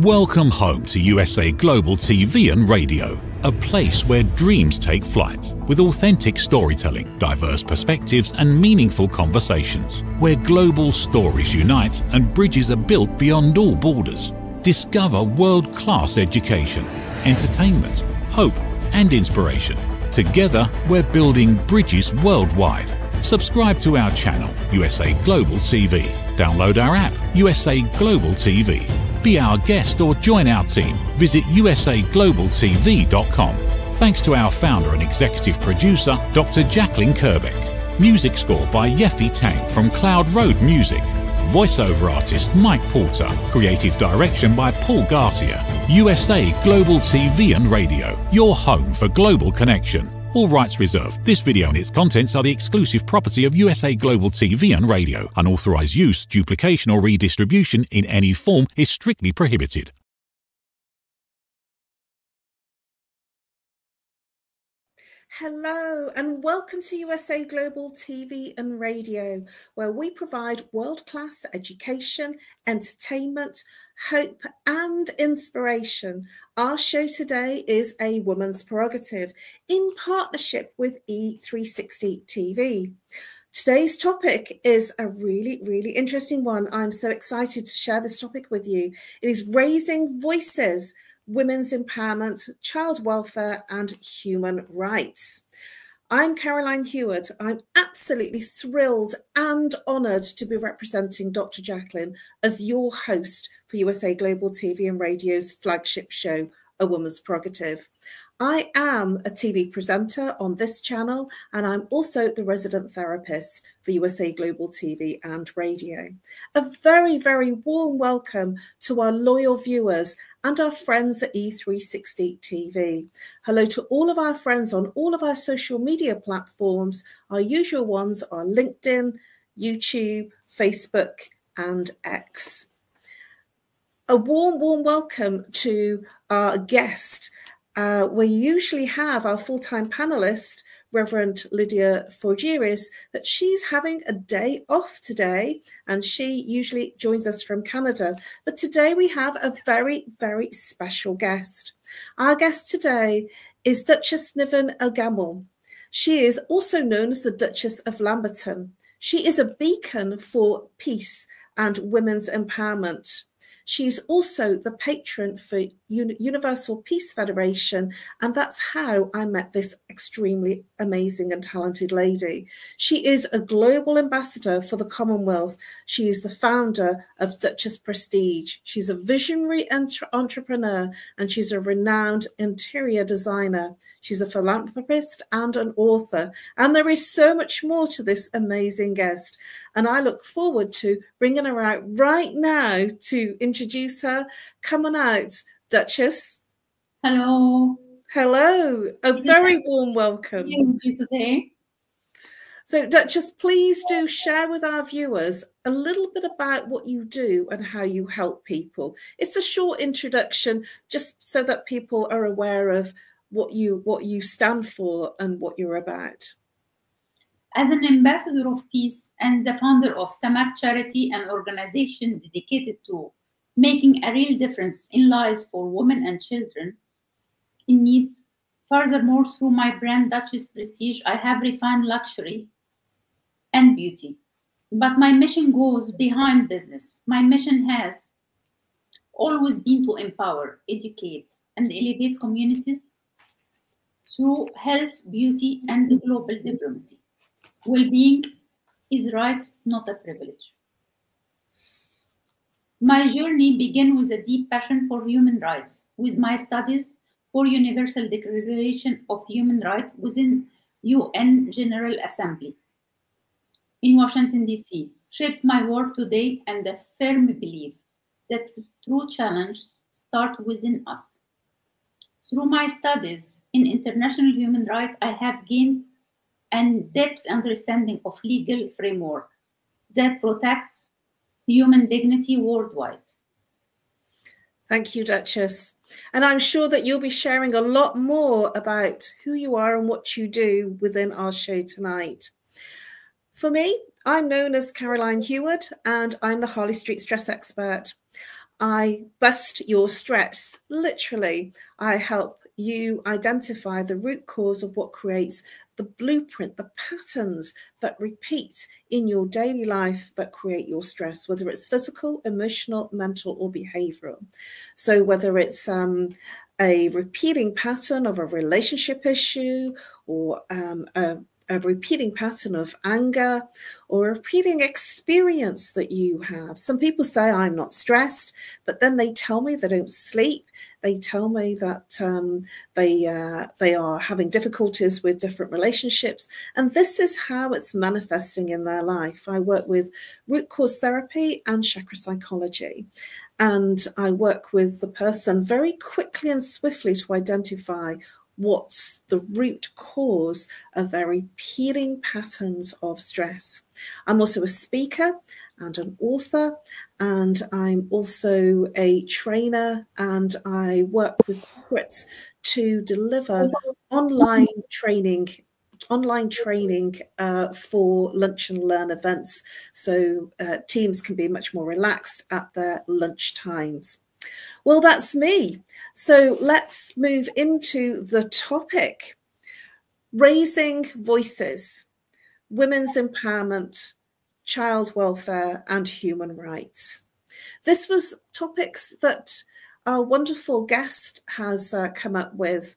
Welcome home to USA Global TV and Radio, a place where dreams take flight, with authentic storytelling, diverse perspectives and meaningful conversations, where global stories unite and bridges are built beyond all borders. Discover world-class education, entertainment, hope and inspiration. Together, we're building bridges worldwide. Subscribe to our channel, USA Global TV. Download our app, USA Global TV. Be our guest or join our team. Visit usaglobaltv.com. Thanks to our founder and executive producer, Dr. Jacqueline Kerbeck. Music score by Yeffy Tang from Cloud Road Music. Voiceover artist Mike Porter. Creative direction by Paul Garcia. USA Global TV and Radio. Your home for global connection. All rights reserved. This video and its contents are the exclusive property of USA Global TV and Radio. Unauthorized use, duplication or redistribution in any form is strictly prohibited. Hello and welcome to USA Global TV and Radio, where we provide world-class education, entertainment, hope and inspiration. Our show today is A Woman's Prerogative in partnership with E360 TV. Today's topic is a really interesting one. I'm so excited to share this topic with you. It is raising voices, women's empowerment, child welfare and human rights. I'm Caroline Heward. I'm absolutely thrilled and honoured to be representing Dr. Jacqueline as your host for USA Global TV and Radio's flagship show, A Woman's Prerogative. I am a TV presenter on this channel and I'm also the resident therapist for USA Global TV and Radio. A very warm welcome to our loyal viewers and our friends at E360 TV. Hello to all of our friends on all of our social media platforms. Our usual ones are LinkedIn, YouTube, Facebook and X. A warm welcome to our guest. We usually have our full-time panelist, Reverend LYDIA FOUGERES, but she's having a day off today and she usually joins us from Canada. But today we have a very special guest. Our guest today is Duchess NIVIN ELGAMAL. She is also known as the Duchess of Lamberton. She is a beacon for peace and women's empowerment. She's also the patron for Universal Peace Federation, and that's how I met this extremely amazing and talented lady. She is a global ambassador for the Commonwealth. She is the founder of Duchess Prestige. She's a visionary entrepreneur, and she's a renowned interior designer. She's a philanthropist and an author, and there is so much more to this amazing guest. And I look forward to bringing her out right now to introduce her. Come on out, Duchess. Hello. Hello. A very warm welcome. Thank you today. So, Duchess, please do share with our viewers a little bit about what you do and how you help people. It's a short introduction, just so that people are aware of what you stand for and what you're about. As an ambassador of peace and the founder of Samak Charity, an organization dedicated to making a real difference in lives for women and children in need. Furthermore, through my brand Duchess Prestige, I have refined luxury and beauty. But my mission goes behind business. My mission has always been to empower, educate, and elevate communities through health, beauty, and global diplomacy. Well-being is right, not a privilege. My journey began with a deep passion for human rights, with my studies for Universal Declaration of Human Rights within UN General Assembly in Washington, D.C., shaped my work today and a firm belief that true challenges start within us. Through my studies in international human rights, I have gained and depth understanding of legal framework that protects human dignity worldwide. Thank you, Duchess. And I'm sure that you'll be sharing a lot more about who you are and what you do within our show tonight. For me, I'm known as Caroline Heward, and I'm the Harley Street Stress Expert. I bust your stress. Literally, I help you identify the root cause of what creates the blueprint, the patterns that repeat in your daily life that create your stress, whether it's physical, emotional, mental, or behavioral. So whether it's a repeating pattern of a relationship issue, or a repeating pattern of anger, or a repeating experience that you have. Some people say, I'm not stressed, but then they tell me they don't sleep. They tell me that they are having difficulties with different relationships. And this is how it's manifesting in their life. I work with root cause therapy and chakra psychology. And I work with the person very quickly and swiftly to identify what's the root cause of their repeating patterns of stress. I'm also a speaker and an author, and I'm also a trainer, and I work with corporates to deliver online training for lunch and learn events, so teams can be much more relaxed at their lunch times. Well, that's me. So let's move into the topic: raising voices, women's empowerment, child welfare, and human rights. This was topics that our wonderful guest has come up with.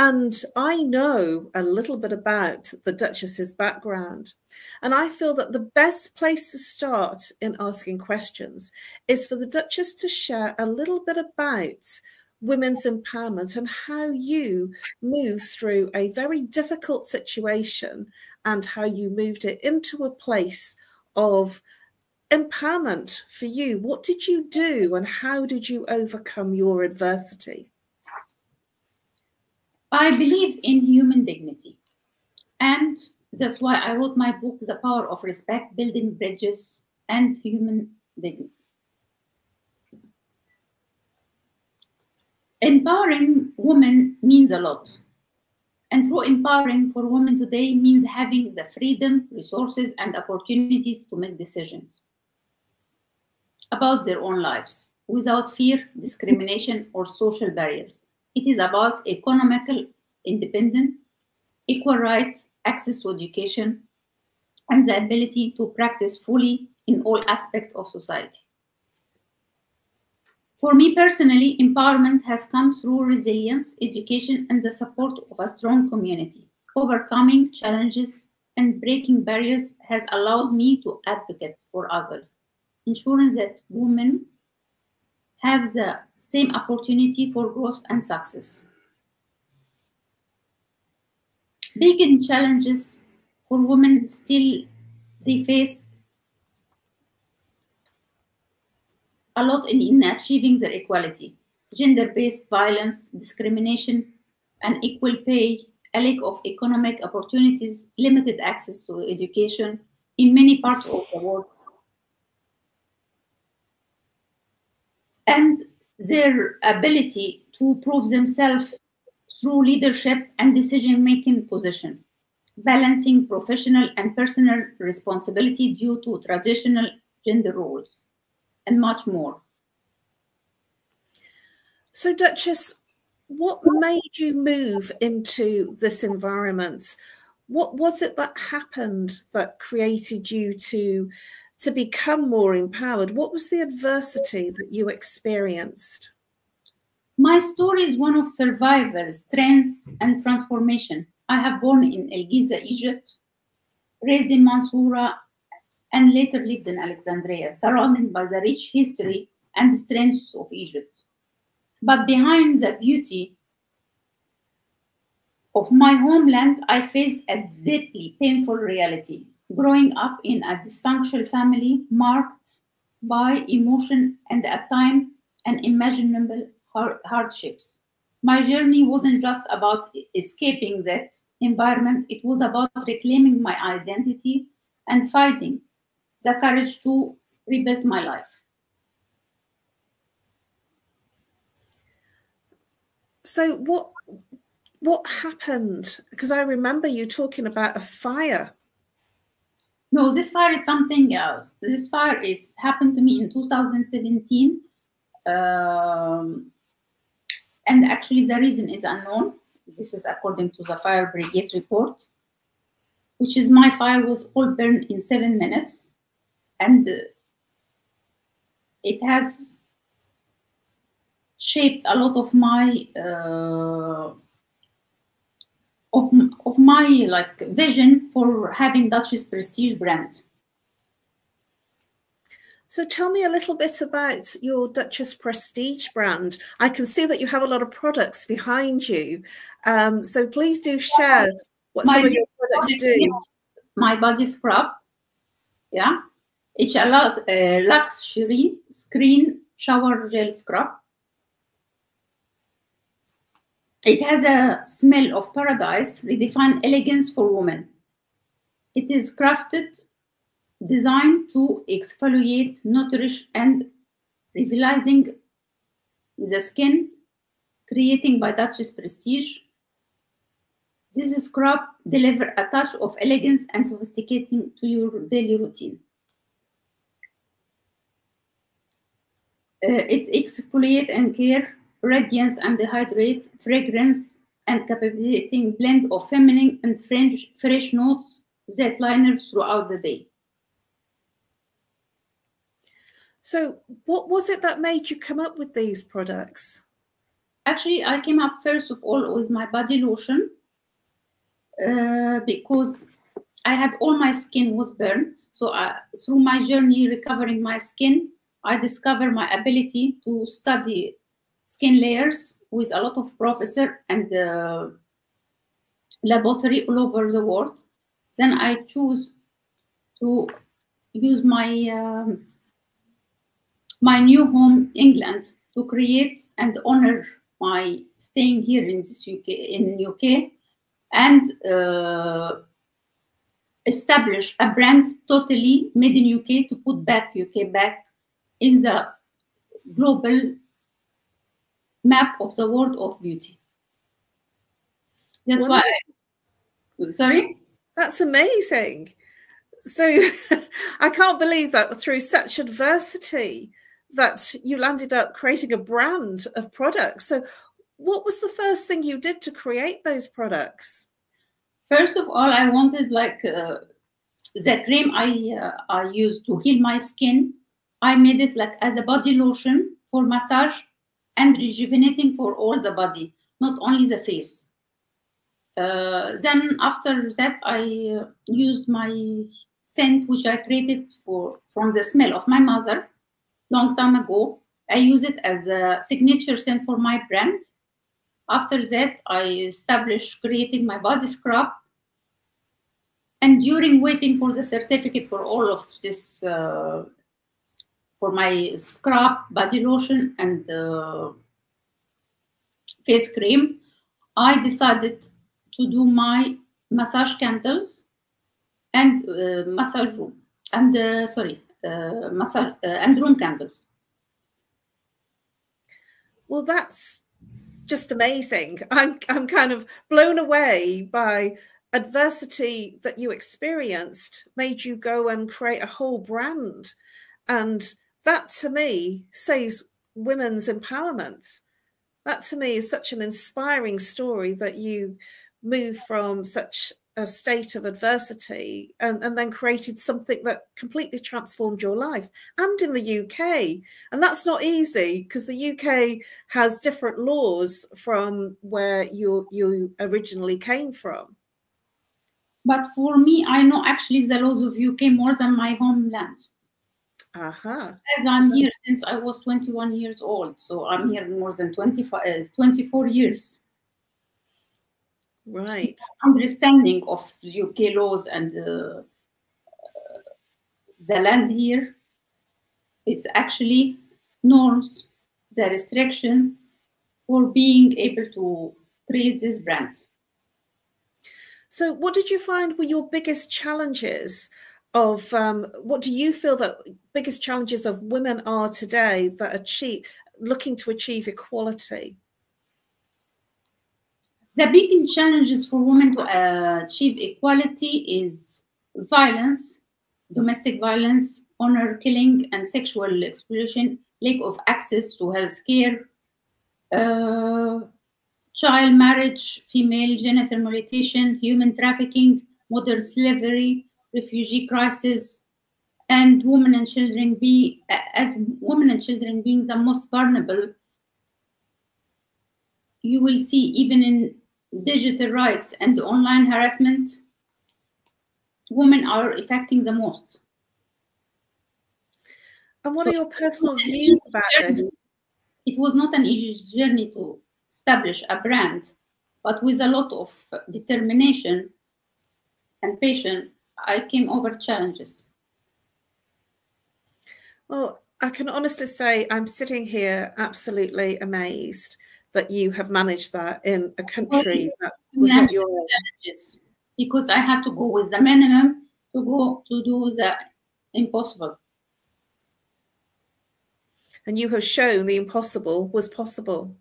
And I know a little bit about the Duchess's background. And I feel that the best place to start in asking questions is for the Duchess to share a little bit about women's empowerment and how you moved through a very difficult situation and how you moved it into a place of empowerment for you. What did you do and how did you overcome your adversity? I believe in human dignity, and that's why I wrote my book, The Power of Respect, Building Bridges and Human Dignity. Empowering women means a lot. And true empowering for women today means having the freedom, resources, and opportunities to make decisions about their own lives without fear, discrimination, or social barriers. It is about economical independence, equal rights, access to education, and the ability to practice fully in all aspects of society. For me personally, empowerment has come through resilience, education, and the support of a strong community. Overcoming challenges and breaking barriers has allowed me to advocate for others, ensuring that women have the same opportunity for growth and success. Big challenges for women still they face a lot in achieving their equality: gender-based violence, discrimination, unequal pay, a lack of economic opportunities, limited access to education in many parts of the world, and their ability to prove themselves through leadership and decision-making position, balancing professional and personal responsibility due to traditional gender roles, and much more. So, Duchess, what made you move into this environment? What was it that happened that created you to become more empowered? What was the adversity that you experienced? My story is one of survival, strength, and transformation. I have born in El Giza, Egypt, raised in Mansoura, and later lived in Alexandria, surrounded by the rich history and strengths of Egypt. But behind the beauty of my homeland, I faced a deeply painful reality. Growing up in a dysfunctional family marked by emotion and at times unimaginable hardships. My journey wasn't just about escaping that environment, it was about reclaiming my identity and finding the courage to rebuild my life. So what happened? Because I remember you talking about a fire. No, this fire is something else. This fire happened to me in 2017. And actually the reason is unknown. This is according to the fire brigade report, which is my fire was all burned in 7 minutes, and it has shaped a lot of my like vision for having Duchess Prestige brand. So tell me a little bit about your Duchess Prestige brand. I can see that you have a lot of products behind you. So please do share what some of your products do. My body scrub, yeah. It allows a luxury screen shower gel scrub. It has a smell of paradise, redefine elegance for women. It is crafted, designed to exfoliate, nourish, and revitalizing the skin, creating by Duchess Prestige. This scrub delivers a touch of elegance and sophisticating to your daily routine. It exfoliates and care, radiance and hydrate, fragrance, and captivating blend of feminine and fresh notes that liner throughout the day. So what was it that made you come up with these products? Actually, I came up first of all with my body lotion because I had all my skin was burned. So through my journey recovering my skin, I discovered my ability to study skin layers with a lot of professors and laboratory all over the world. Then I choose to use my my new home, England, to create and honor my staying here in this UK, and establish a brand totally made in UK to put back UK back in the global map of the world of beauty. That's why. Sorry? That's amazing. So I can't believe that through such adversity that you landed up creating a brand of products. So what was the first thing you did to create those products? First of all, I wanted like the cream I used to heal my skin. I made it like as a body lotion for massage and rejuvenating for all the body, not only the face. Then after that, I used my scent, which I created from the smell of my mother long time ago. I use it as a signature scent for my brand. After that, I established creating my body scrub. And during waiting for the certificate for all of this, for my scrub, body lotion, and face cream, I decided to do my massage candles and massage room and massage and room candles. Well, that's just amazing. I'm kind of blown away by adversity that you experienced made you go and create a whole brand, and that to me says women's empowerment. That to me is such an inspiring story, that you moved from such a state of adversity and then created something that completely transformed your life, and in the UK. And that's not easy, because the UK has different laws from where you originally came from. But for me, I know actually the laws of UK more than my homeland. As I'm here since I was 21 years old, so I'm here more than 24 years. Right. Understanding of UK laws and the land here, it's actually norms, the restriction for being able to create this brand. So what did you find were your biggest challenges of, what do you feel that biggest challenges of women are today that looking to achieve equality? The big challenges for women to achieve equality is violence, domestic violence, honor killing, and sexual exploitation lack of access to healthcare, child marriage, female genital mutilation, human trafficking, modern slavery, refugee crisis, and women and children being the most vulnerable. You will see even in digital rights and online harassment, women are affecting the most. And what are your personal views about this? It was not an easy journey to establish a brand, but with a lot of determination and patience, I came over challenges. Well, I can honestly say I'm sitting here absolutely amazed that you have managed that in a country that was not your own. Challenges, because I had to go with the minimum to do the impossible. And you have shown the impossible was possible.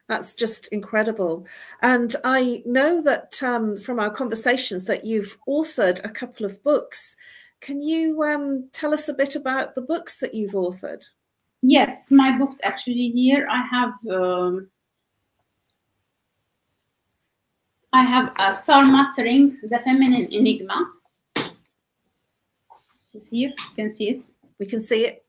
That's just incredible. And I know that from our conversations that you've authored a couple of books. Can you tell us a bit about the books that you've authored? Yes, my books actually here. I have a Star Mastering the Feminine Enigma. This is here. You can see it. We can see it.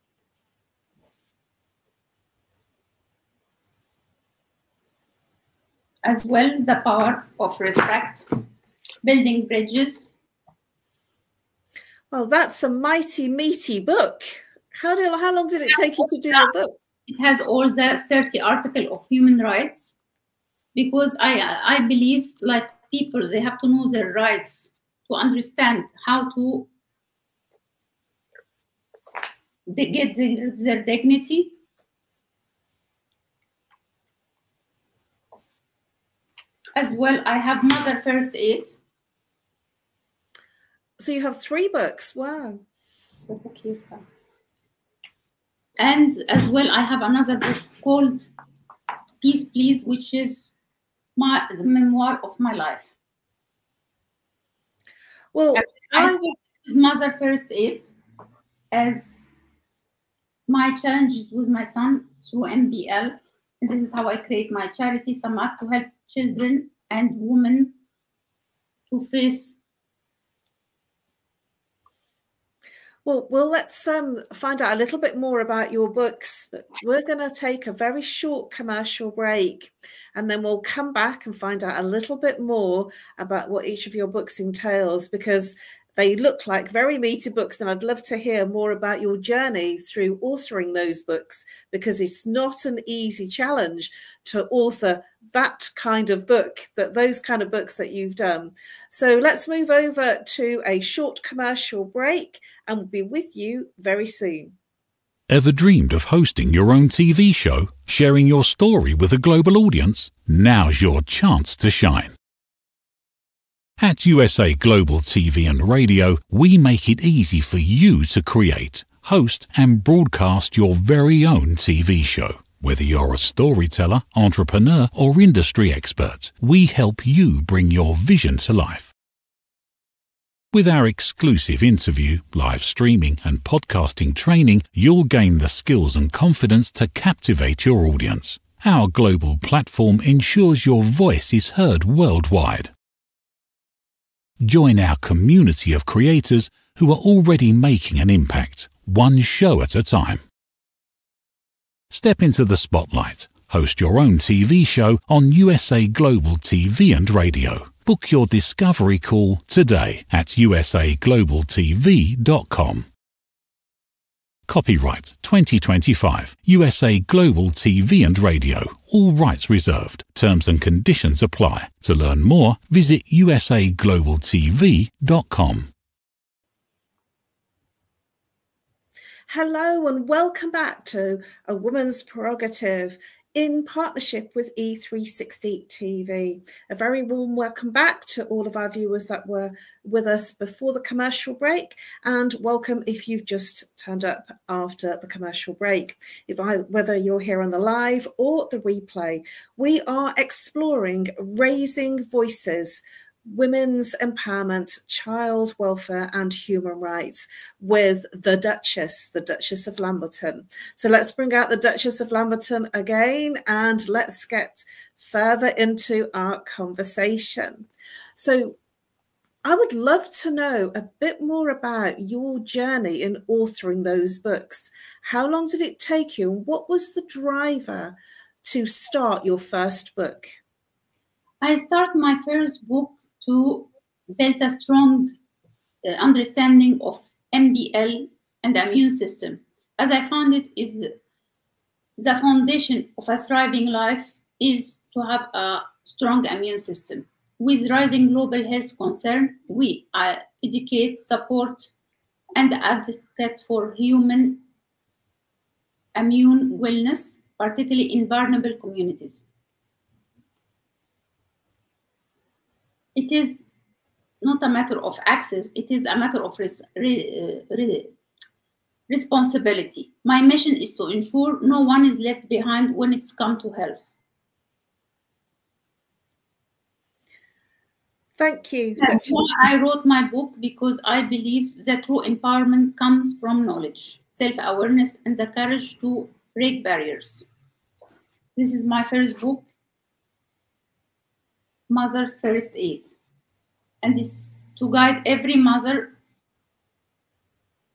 As well, The Power of Respect, Building Bridges. Well, that's a mighty meaty book. How long did it take you to do the book? It has all the 30 articles of human rights, because I believe, like people, they have to know their rights to understand how to get their dignity. As well, I have Mother First Aid. So you have 3 books. Wow. And as well, I have another book called Peace, Please, which is the memoir of my life. Well, I with Mother First Aid as my challenges with my son through MBL. This is how I create my charity, Samak, to help children and women to face. Well, let's find out a little bit more about your books. But we're going to take a very short commercial break, and then we'll come back and find out a little bit more about what each of your books entails, because they look like very meaty books, and I'd love to hear more about your journey through authoring those books, because it's not an easy challenge to author that kind of book, those kind of books that you've done. So let's move over to a short commercial break, and we'll be with you very soon. Ever dreamed of hosting your own TV show, sharing your story with a global audience? Now's your chance to shine. At USA Global TV and Radio, we make it easy for you to create, host and broadcast your very own TV show. Whether you're a storyteller, entrepreneur or industry expert, we help you bring your vision to life. With our exclusive interview, live streaming and podcasting training, you'll gain the skills and confidence to captivate your audience. Our global platform ensures your voice is heard worldwide. Join our community of creators who are already making an impact, one show at a time. Step into the spotlight. Host your own TV show on USA Global TV and Radio. Book your discovery call today at usaglobaltv.com. Copyright 2025 USA Global TV and Radio. All rights reserved. Terms and conditions apply. To learn more, visit usaglobaltv.com. Hello and welcome back to A Woman's Prerogative in partnership with E360 TV. A very warm welcome back to all of our viewers that were with us before the commercial break, and welcome if you've just turned up after the commercial break. Whether you're here on the live or the replay, we are exploring raising voices women's empowerment, child welfare and human rights with the Duchess of Lamberton. So let's bring out the Duchess of Lamberton again and let's get further into our conversation. So I would love to know a bit more about your journey in authoring those books. How long did it take you and what was the driver to start your first book? I started my first book to build a strong understanding of MBL and the immune system, as I found it is the foundation of a thriving life is to have a strong immune system. With rising global health concern, we educate, support, and advocate for human immune wellness, particularly in vulnerable communities. It is not a matter of access, it is a matter of responsibility. My mission is to ensure no one is left behind when it's come to health. Thank you. That's why I wrote my book, because I believe that true empowerment comes from knowledge, self-awareness, and the courage to break barriers. This is my first book, Mother's First Aid. And this to guide every mother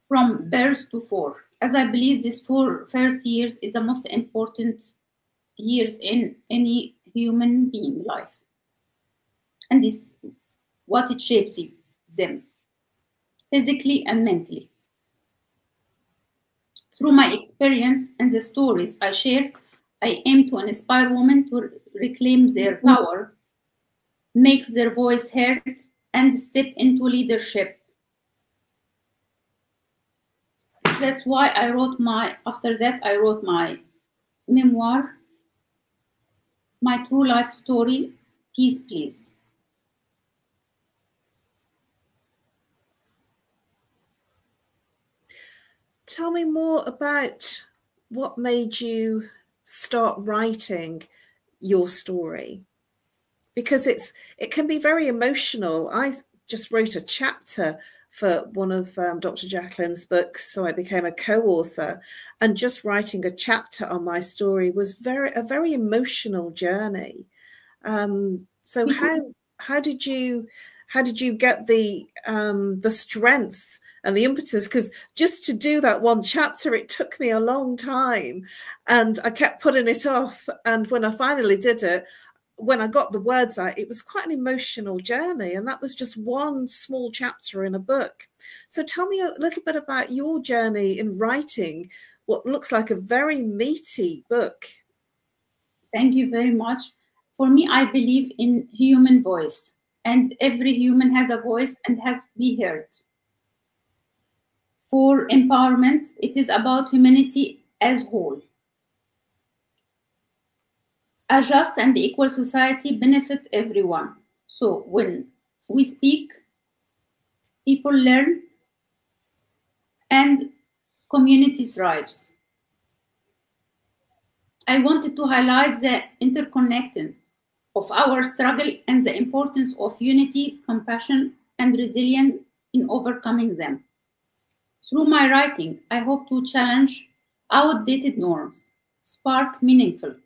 from birth to 4, as I believe these 4 first years is the most important years in any human being life. And this what it shapes them, physically and mentally. Through my experience and the stories I share, I aim to inspire women to reclaim their power, make their voice heard, and step into leadership. That's why after that I wrote my memoir, my true life story, Peace Please. Tell me more about what made you start writing your story, because it can be very emotional. I just wrote a chapter for one of Dr. Jacqueline's books, so I became a co-author, and just writing a chapter on my story was a very emotional journey. So how did you get the strength and the impetus? Because just to do that one chapter, it took me a long time and I kept putting it off. And when I finally did it, when I got the words out, it was quite an emotional journey. And that was just one small chapter in a book. So tell me a little bit about your journey in writing what looks like a very meaty book. Thank you very much. For me, I believe in human voice, and every human has a voice and has to be heard. For empowerment, it is about humanity as whole. A just and equal society benefits everyone. So when we speak, people learn and community thrives. I wanted to highlight the interconnecting of our struggle and the importance of unity, compassion, and resilience in overcoming them. Through my writing, I hope to challenge outdated norms, spark meaningful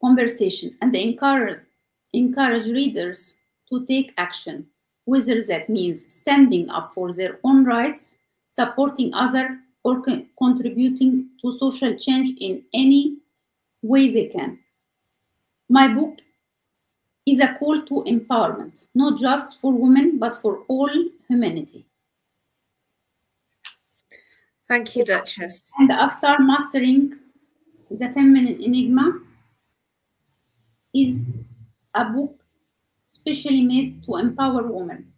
conversation, and encourage readers to take action, whether that means standing up for their own rights, supporting others, or contributing to social change in any way they can. My book is a call to empowerment, not just for women, but for all humanity. Thank you, Duchess. And after mastering the feminine enigma is a book specially made to empower women.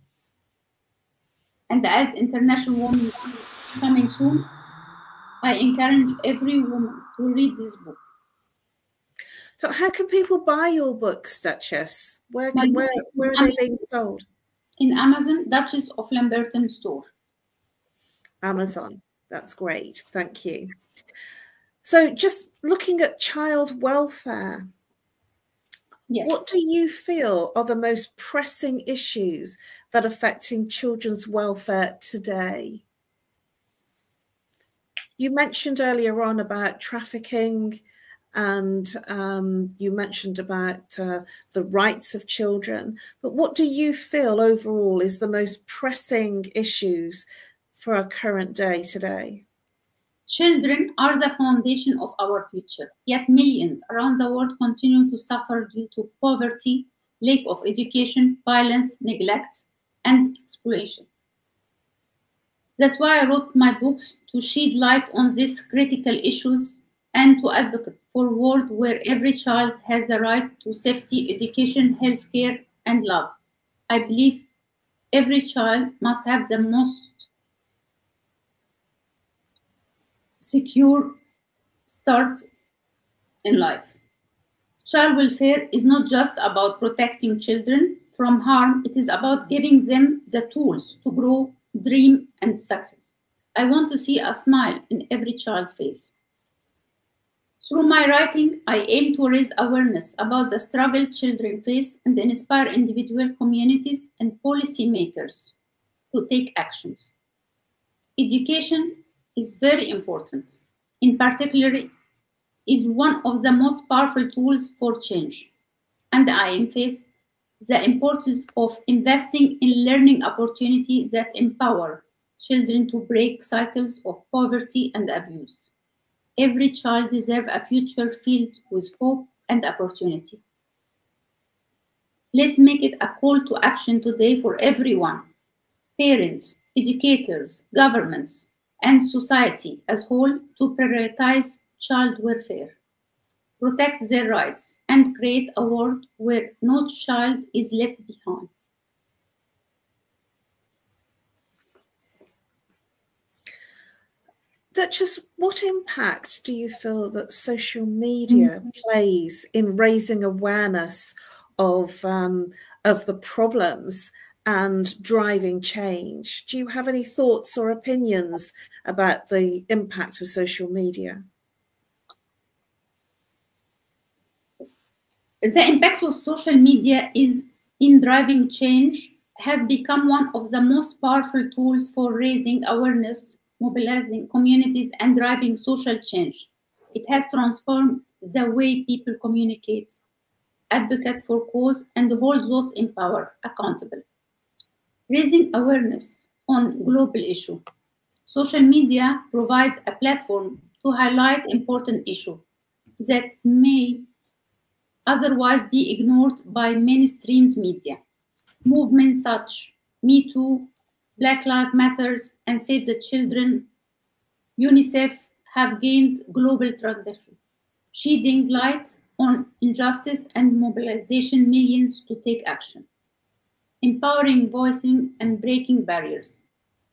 And as International Women's Day coming soon, I encourage every woman to read this book. So how can people buy your books, Duchess? Where are they being sold? In Amazon, Duchess of Lamberton store. Amazon. That's great. Thank you. So just looking at child welfare, Yes. What do you feel are the most pressing issues that are affecting children's welfare today? You mentioned earlier on about trafficking, and you mentioned about the rights of children. But what do you feel overall is the most pressing issues for our current day today? Children are the foundation of our future, yet millions around the world continue to suffer due to poverty, lack of education, violence, neglect, and exploitation. That's why I wrote my books, to shed light on these critical issues and to advocate for a world where every child has the right to safety, education, healthcare, and love. I believe every child must have the most secure start in life. Child welfare is not just about protecting children from harm, it is about giving them the tools to grow, dream, and success. I want to see a smile in every child's face. Through my writing, I aim to raise awareness about the struggle children face and inspire individual communities and policymakers to take actions. Education is very important. In particular, is one of the most powerful tools for change. And I emphasize the importance of investing in learning opportunities that empower children to break cycles of poverty and abuse. Every child deserves a future filled with hope and opportunity. Let's make it a call to action today for everyone, parents, educators, governments, and society as a whole, to prioritize child welfare, protect their rights, and create a world where no child is left behind. Duchess, what impact do you feel that social media plays in raising awareness of the problems and driving change? Do you have any thoughts or opinions about the impact of social media? The impact of social media is in driving change has become one of the most powerful tools for raising awareness, mobilizing communities, and driving social change. It has transformed the way people communicate, advocate for cause, and hold those in power accountable. Raising awareness on global issues. Social media provides a platform to highlight important issues that may otherwise be ignored by mainstream media. Movements such Me Too, Black Lives Matter, and Save the Children, UNICEF have gained global traction, shedding light on injustice and mobilization millions to take action. Empowering voicing and breaking barriers.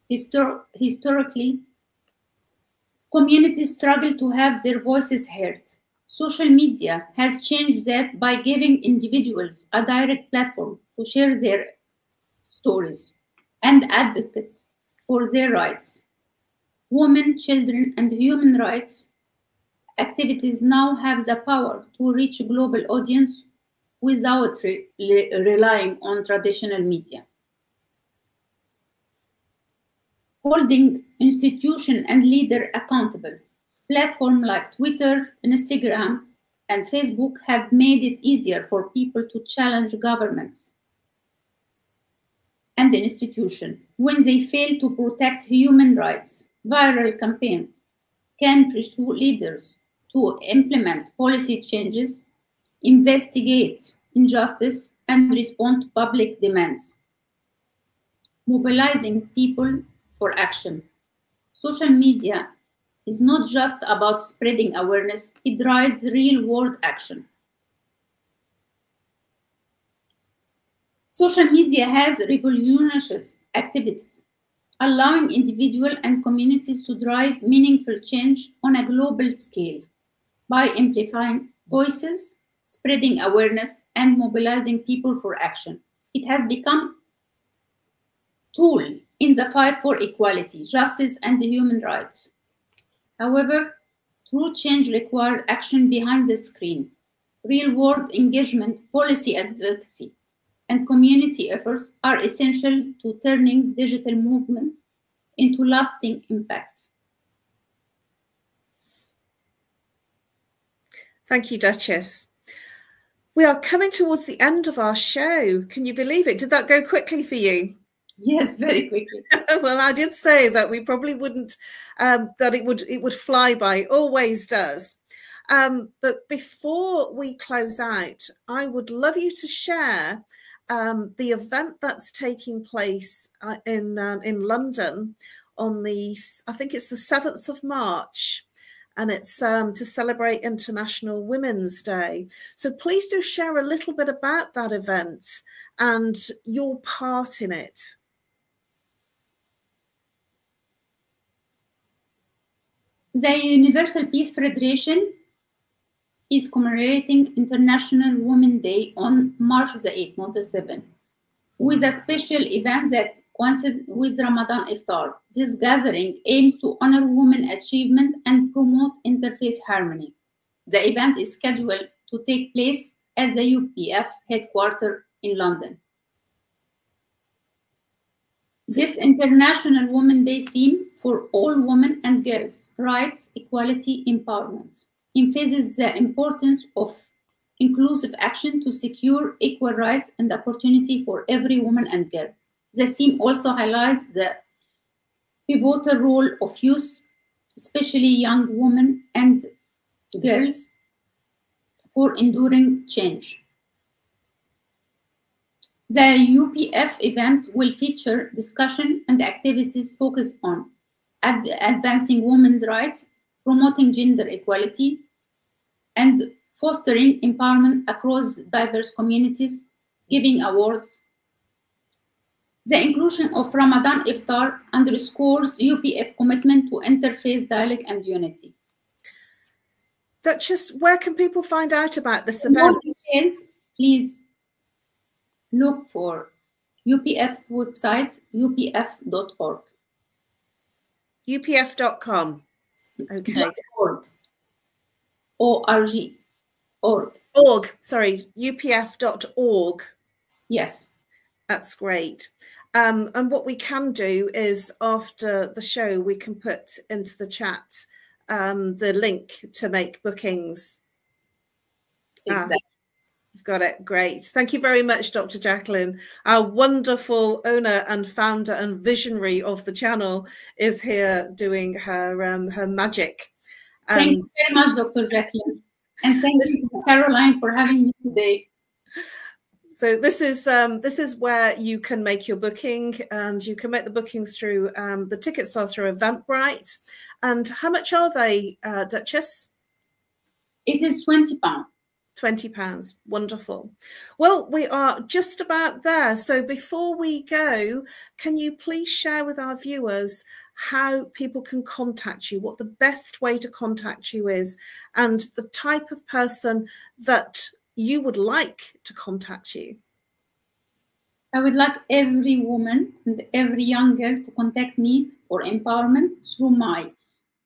Historically, communities struggle to have their voices heard. Social media has changed that by giving individuals a direct platform to share their stories and advocate for their rights. Women, children, and human rights activities now have the power to reach a global audience without relying on traditional media. Holding institutions and leaders accountable. Platforms like Twitter, Instagram, and Facebook have made it easier for people to challenge governments and the institution when they fail to protect human rights. Viral campaign can pursue leaders to implement policy changes, investigate injustice, and respond to public demands. Mobilizing people for action. Social media is not just about spreading awareness, it drives real-world action. Social media has revolutionized activities, allowing individuals and communities to drive meaningful change on a global scale by amplifying voices, spreading awareness, and mobilizing people for action. It has become a tool in the fight for equality, justice, and human rights. However, true change requires action behind the screen. real-world engagement, policy advocacy, and community efforts are essential to turning digital movement into lasting impact. Thank you, Duchess. We are coming towards the end of our show. Can you believe it? Did that go quickly for you? Yes, very quickly. Well, I did say that we probably wouldn't, that it would fly by. It always does. But before we close out, I would love you to share the event that's taking place in London on the, I think it's the 7th of March. And it's to celebrate International Women's Day. So please do share a little bit about that event and your part in it. The Universal Peace Federation is commemorating International Women's Day on March the 8th, not the 7th, with a special event that coincides with Ramadan Iftar. This gathering aims to honor women's achievement and promote interfaith harmony. The event is scheduled to take place at the UPF headquarters in London. This International Women's Day theme for all women and girls' rights, equality, empowerment emphasizes the importance of inclusive action to secure equal rights and opportunity for every woman and girl. The theme also highlights the pivotal role of youth, especially young women and girls, for enduring change. The UPF event will feature discussion and activities focused on advancing women's rights, promoting gender equality, and fostering empowerment across diverse communities, giving awards. The inclusion of Ramadan Iftar underscores UPF commitment to interfaith dialogue and unity. Duchess, where can people find out about this event? For more details, please look for UPF website, upf.org. upf.com. Okay. .org. O-R-G. Org. Org. Sorry, upf.org. Yes. That's great. And what we can do is after the show, we can put into the chat the link to make bookings. Exactly. You've got it. Great. Thank you very much, Dr. Jacqueline. Our wonderful owner and founder and visionary of the channel is here doing her magic. Thank you very much, Dr. Jacqueline. And thank you, Caroline, for having me today. So this is where you can make your booking, and you can make the bookings through, the tickets are through Eventbrite. And how much are they, Duchess? It is £20. £20. Wonderful. Well, we are just about there. So before we go, can you please share with our viewers how people can contact you, what the best way to contact you is, and the type of person that you would like to contact you? I would like every woman and every young girl to contact me for empowerment through my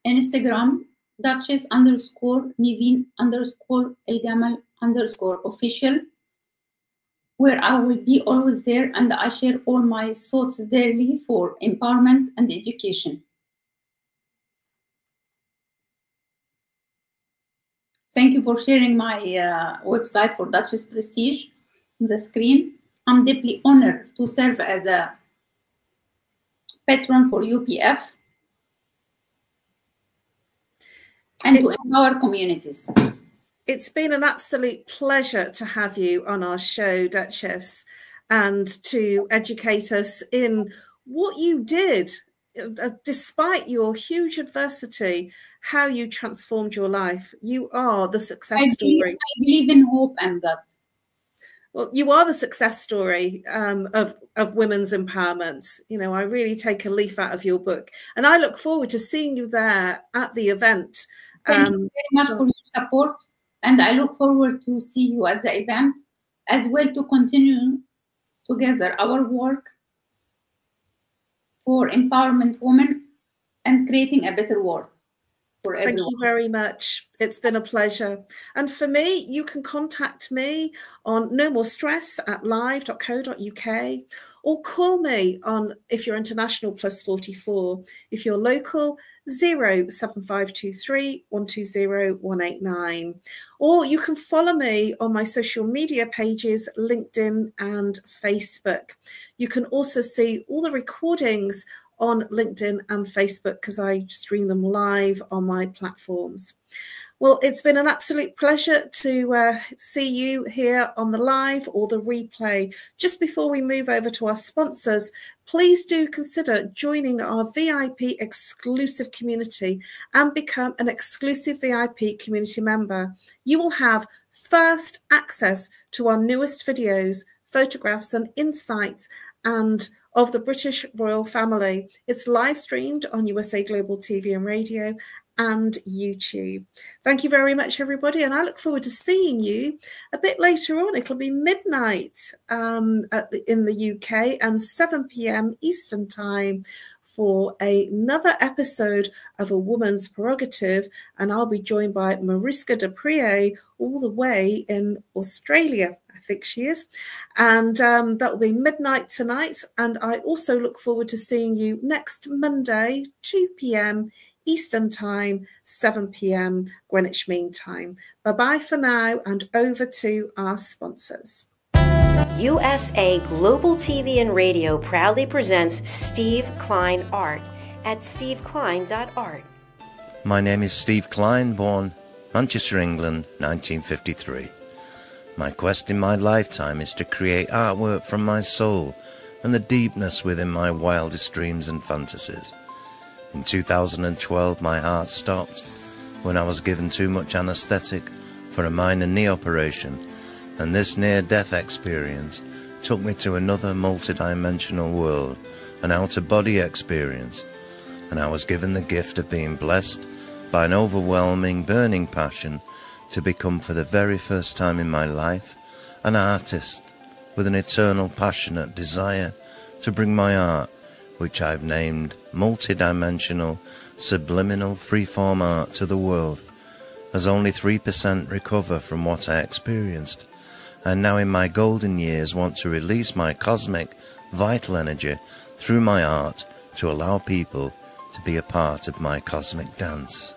Instagram, Duchess_NIVIN_ELGAMAL_official, where I will be always there and I share all my thoughts daily for empowerment and education. Thank you for sharing my website for Duchess Prestige on the screen. I'm deeply honored to serve as a patron for UPF and to empower communities. It's been an absolute pleasure to have you on our show, Duchess, and to educate us in what you did, despite your huge adversity, how you transformed your life. You are the success story. I believe in hope and God. Well, you are the success story of women's empowerment. You know, I really take a leaf out of your book, and I look forward to seeing you there at the event. Thank you very much for your support, and I look forward to see you at the event as well, to continue together our work for empowerment women and creating a better world. for everyone. Thank you very much. It's been a pleasure. And for me, you can contact me on No More Stress at live.co.uk, or call me on, if you're international, +44. If you're local, 07523 120 189. Or you can follow me on my social media pages, LinkedIn and Facebook. You can also see all the recordings on LinkedIn and Facebook because I stream them live on my platforms. Well, it's been an absolute pleasure to see you here on the live or the replay. Just before we move over to our sponsors, please do consider joining our VIP exclusive community and become an exclusive VIP community member. You will have first access to our newest videos, photographs and insights and of the British royal family. It's live streamed on USA Global TV and Radio and YouTube. Thank you very much, everybody, and I look forward to seeing you a bit later on. It'll be midnight in the UK and 7 p.m. Eastern Time for another episode of A Woman's Prerogative, and I'll be joined by Mariska de Pree all the way in Australia. I think she is, and that will be midnight tonight. And I also look forward to seeing you next Monday, 2 p.m. Eastern Time, 7 p.m. Greenwich Mean Time. Bye-bye for now, and over to our sponsors. USA Global TV and Radio proudly presents Steve Klein Art at steveklein.art. My name is Steve Klein, born Manchester, England, 1953. My quest in my lifetime is to create artwork from my soul and the deepness within my wildest dreams and fantasies. In 2012, my heart stopped when I was given too much anesthetic for a minor knee operation, and this near-death experience took me to another multidimensional world, an out-of-body experience, and I was given the gift of being blessed by an overwhelming, burning passion to become, for the very first time in my life, an artist with an eternal, passionate desire to bring my art, which I've named multidimensional, subliminal, freeform art, to the world, as only 3% recover from what I experienced, and now in my golden years want to release my cosmic, vital energy through my art to allow people to be a part of my cosmic dance.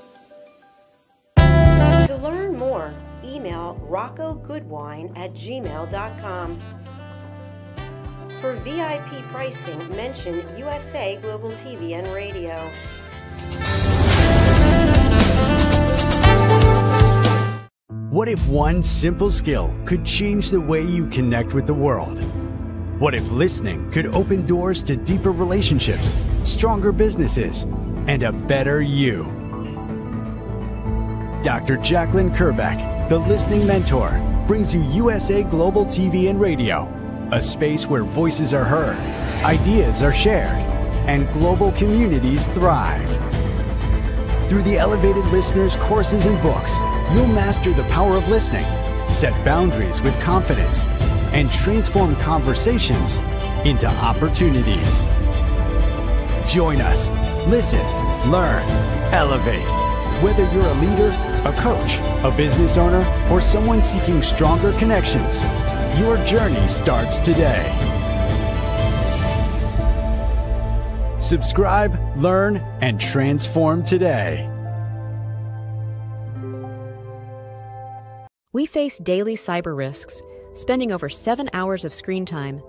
To learn more, email roccogoodwine@gmail.com. For VIP pricing, mention USA Global TV and Radio. What if one simple skill could change the way you connect with the world? What if listening could open doors to deeper relationships, stronger businesses, and a better you? Dr. Jacqueline Kerbeck, the Listening Mentor, brings you USA Global TV and Radio, a space where voices are heard, ideas are shared, and global communities thrive. Through the elevated listeners' courses and books, you'll master the power of listening, set boundaries with confidence, and transform conversations into opportunities. Join us. Listen, learn, elevate. Whether you're a leader, a coach, a business owner, or someone seeking stronger connections, your journey starts today. Subscribe, learn, and transform today. We face daily cyber risks, spending over 7 hours of screen time,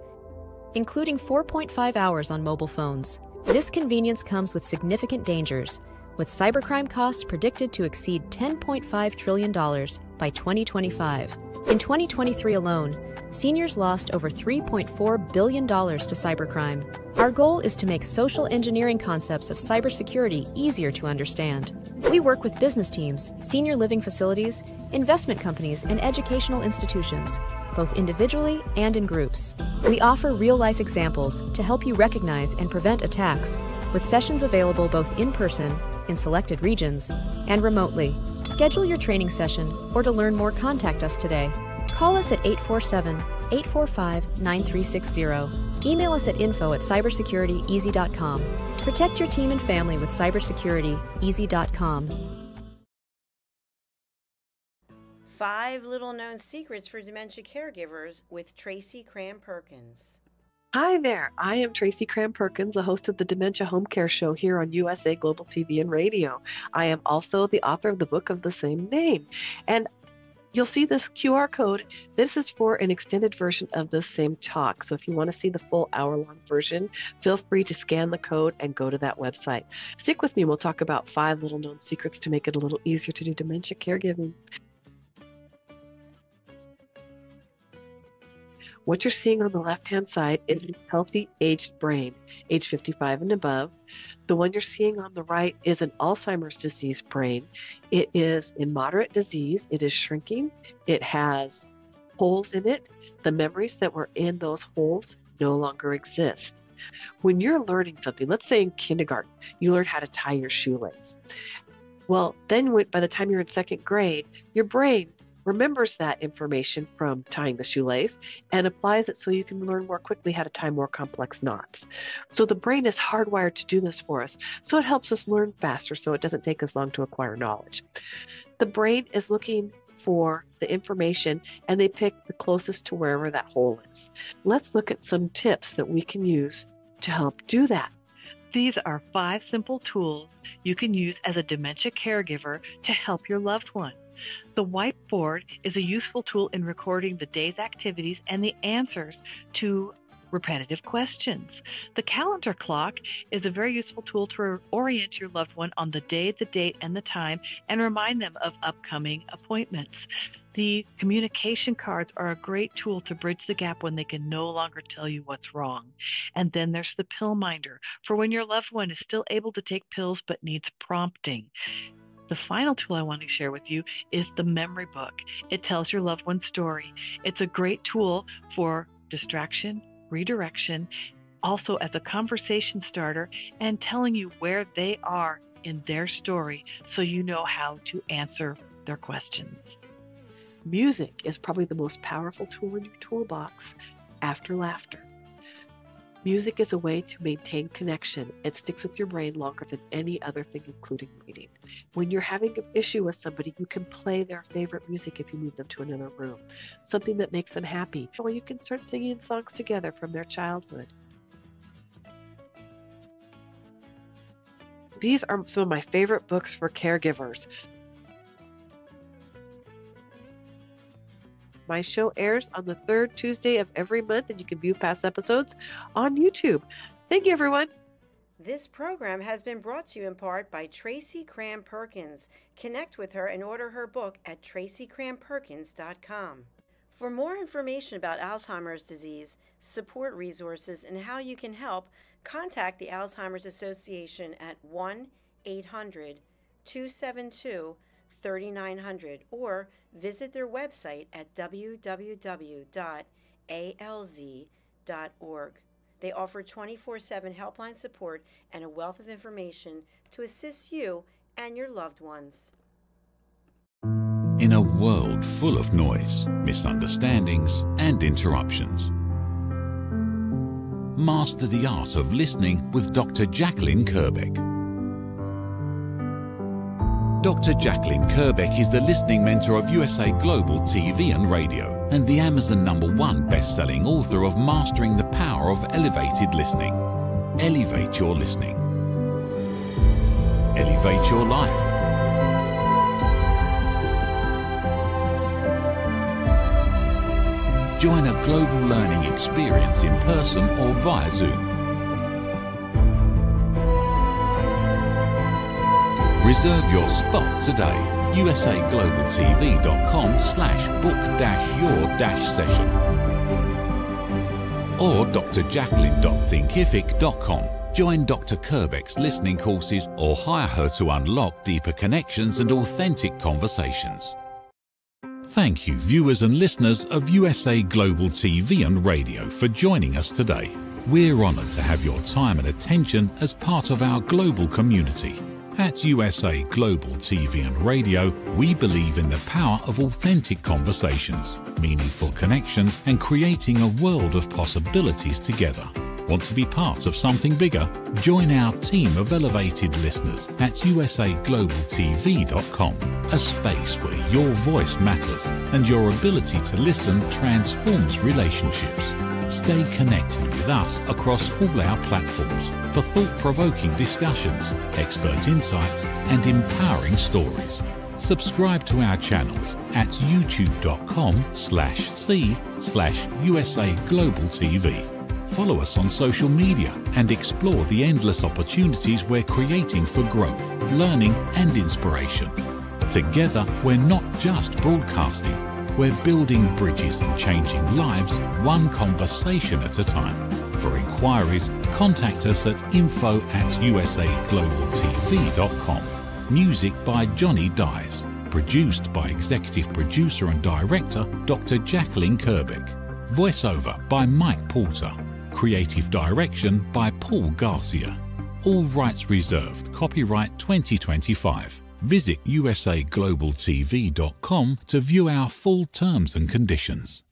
including 4.5 hours on mobile phones. This convenience comes with significant dangers, with cybercrime costs predicted to exceed $10.5 trillion by 2025. In 2023 alone, seniors lost over $3.4 billion to cybercrime. Our goal is to make social engineering concepts of cybersecurity easier to understand. We work with business teams, senior living facilities, investment companies, and educational institutions, both individually and in groups. We offer real-life examples to help you recognize and prevent attacks, with sessions available both in person, in selected regions, and remotely. Schedule your training session, or to learn more, contact us today. Call us at 847-845-9360. Email us at info@cybersecurityeasy.com. Protect your team and family with cybersecurity, easy.com. 5 Little Known Secrets for Dementia Caregivers with Tracy Cram-Perkins. Hi there, I am Tracy Cram-Perkins, the host of the Dementia Home Care Show here on USA Global TV and Radio. I am also the author of the book of the same name. And you'll see this QR code. This is for an extended version of the same talk. So if you want to see the full hour-long version, feel free to scan the code and go to that website. Stick with me. We'll talk about 5 little known secrets to make it a little easier to do dementia caregiving. What you're seeing on the left-hand side is a healthy aged brain, age 55 and above. The one you're seeing on the right is an Alzheimer's disease brain. It is in moderate disease. It is shrinking. It has holes in it. The memories that were in those holes no longer exist. When you're learning something, let's say in kindergarten, you learn how to tie your shoelace. Well, then by the time you're in 2nd grade, your brain remembers that information from tying the shoelace and applies it so you can learn more quickly how to tie more complex knots. So the brain is hardwired to do this for us, so it helps us learn faster so it doesn't take us long to acquire knowledge. The brain is looking for the information and they pick the closest to wherever that hole is. Let's look at some tips that we can use to help do that. These are 5 simple tools you can use as a dementia caregiver to help your loved one. The whiteboard is a useful tool in recording the day's activities and the answers to repetitive questions. The calendar clock is a very useful tool to orient your loved one on the day, the date, and the time, and remind them of upcoming appointments. The communication cards are a great tool to bridge the gap when they can no longer tell you what's wrong. And then there's the pill minder, for when your loved one is still able to take pills but needs prompting. The final tool I want to share with you is the memory book. It tells your loved one's story. It's a great tool for distraction, redirection, also as a conversation starter, and telling you where they are in their story so you know how to answer their questions. Music is probably the most powerful tool in your toolbox after laughter. Music is a way to maintain connection. It sticks with your brain longer than any other thing, including reading. When you're having an issue with somebody, you can play their favorite music if you move them to another room, something that makes them happy, or you can start singing songs together from their childhood. These are some of my favorite books for caregivers. My show airs on the 3rd Tuesday of every month, and you can view past episodes on YouTube. Thank you, everyone. This program has been brought to you in part by Tracy Cram-Perkins. Connect with her and order her book at tracycramperkins.com. For more information about Alzheimer's disease, support resources, and how you can help, contact the Alzheimer's Association at 1-800-272-3900 or visit their website at www.alz.org. They offer 24/7 helpline support and a wealth of information to assist you and your loved ones. In a world full of noise, misunderstandings, and interruptions, master the art of listening with Dr. Jacqueline Kerbeck. Dr. Jacqueline Kerbeck is the listening mentor of USA Global TV and Radio and the Amazon #1 best-selling author of Mastering the Power of Elevated Listening. Elevate your listening. Elevate your life. Join a global learning experience in person or via Zoom. Reserve your spot today. usaglobaltv.com/book-your-session or drjacqueline.thinkific.com. Join Dr. Kerbeck's listening courses or hire her to unlock deeper connections and authentic conversations. Thank you, viewers and listeners of USA Global TV and Radio, for joining us today. We're honored to have your time and attention as part of our global community. At USA Global TV and Radio, we believe in the power of authentic conversations, meaningful connections, and creating a world of possibilities together. Want to be part of something bigger? Join our team of elevated listeners at usaglobaltv.com, a space where your voice matters and your ability to listen transforms relationships. Stay connected with us across all our platforms for thought-provoking discussions, expert insights, and empowering stories. Subscribe to our channels at youtube.com/c/USAGlobalTV. Follow us on social media and explore the endless opportunities we're creating for growth, learning, and inspiration. Together, we're not just broadcasting, we're building bridges and changing lives one conversation at a time. For inquiries, contact us at info@usaglobaltv.com. Music by Johnny Dies. Produced by Executive Producer and Director Dr. Jacqueline Kerbeck. Voiceover by Mike Porter. Creative Direction by Paul Garcia. All rights reserved. Copyright 2025. Visit usaglobaltv.com to view our full terms and conditions.